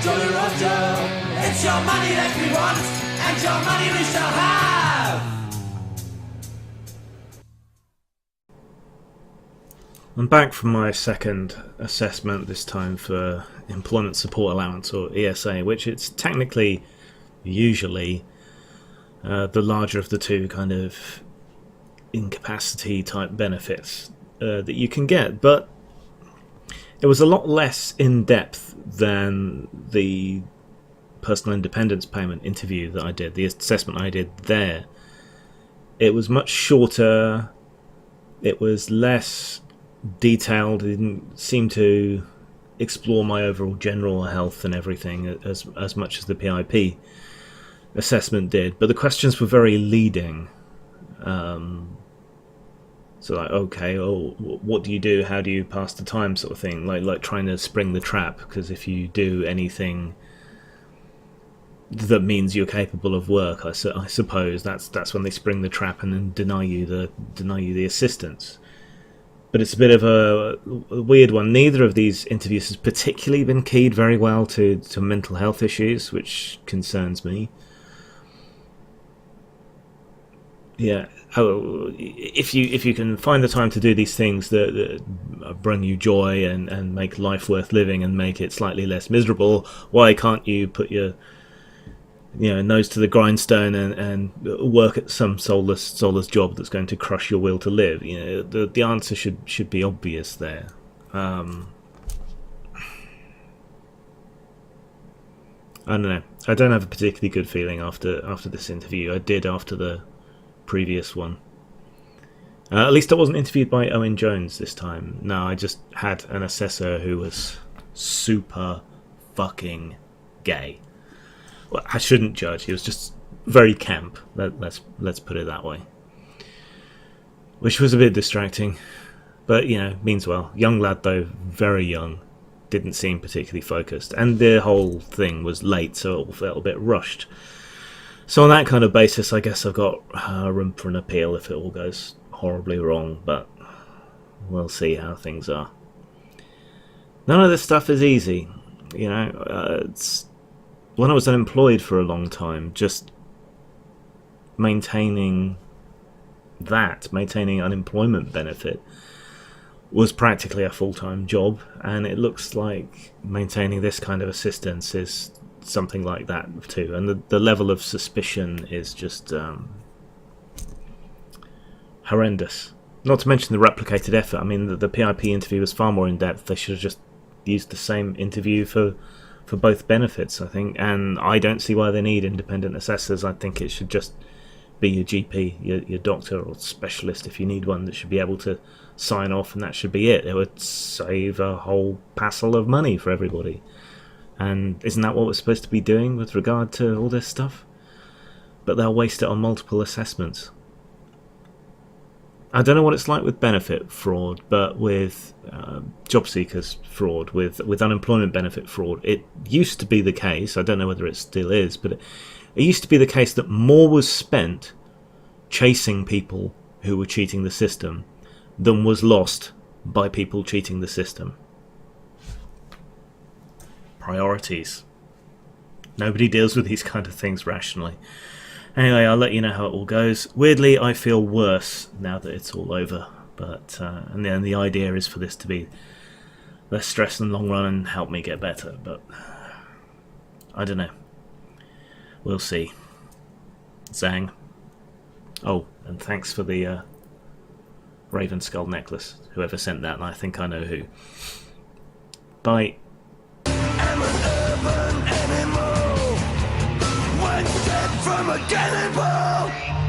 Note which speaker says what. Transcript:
Speaker 1: Jolly Roger, it's your money that we want, and your money we shall have.
Speaker 2: I'm back from my second assessment, this time for Employment Support Allowance, or ESA, which it's technically, usually, the larger of the two kind of incapacity type benefits that you can get, but it was a lot less in depth than the personal independence payment interview that I did, the assessment I did there. It was much shorter, it was less detailed, it didn't seem to explore my overall general health and everything as much as the PIP assessment did, but the questions were very leading. So like, okay, what do you do? How do you pass the time, sort of thing, like trying to spring the trap, because if you do anything that means you're capable of work, I suppose that's when they spring the trap and then deny you the assistance. But it's a bit of a weird one. Neither of these interviews has particularly been keyed very well to mental health issues, which concerns me. Yeah, if you can find the time to do these things that bring you joy and make life worth living and make it slightly less miserable, why can't you put your nose to the grindstone and work at some soulless job that's going to crush your will to live? The answer should be obvious there. I don't know. I don't have a particularly good feeling after this interview. I did after the previous one. At least I wasn't interviewed by Owen Jones this time. No, I just had an assessor who was super fucking gay. Well, I shouldn't judge. He was just very camp. Let's put it that way. Which was a bit distracting, but means well. Young lad though, very young. Didn't seem particularly focused, and the whole thing was late, so it all felt a bit rushed. So on that kind of basis, I guess I've got room for an appeal if it all goes horribly wrong, but we'll see how things are. None of this stuff is easy. It's when I was unemployed for a long time, just maintaining unemployment benefit was practically a full-time job, and it looks like maintaining this kind of assistance is something like that too, and the level of suspicion is just horrendous. Not to mention the replicated effort. I mean, the PIP interview was far more in depth. They should have just used the same interview for both benefits, I think, and I don't see why they need independent assessors. I think it should just be your GP, your doctor or specialist, if you need one, that should be able to sign off, and that should be it. It would save a whole passel of money for everybody. And isn't that what we're supposed to be doing with regard to all this stuff? But they'll waste it on multiple assessments. I don't know what it's like with benefit fraud, but with job seekers fraud, with unemployment benefit fraud, it used to be the case, I don't know whether it still is, but it used to be the case that more was spent chasing people who were cheating the system than was lost by people cheating the system. Priorities. Nobody deals with these kind of things rationally. Anyway, I'll let you know how it all goes. Weirdly, I feel worse now that it's all over, but and then the idea is for this to be less stress in the long run and help me get better, but I don't know. We'll see. Zang. Oh, and thanks for the Raven Skull necklace, whoever sent that, and I think I know who. Bye.
Speaker 1: I'm an urban animal, one step from a cannonball.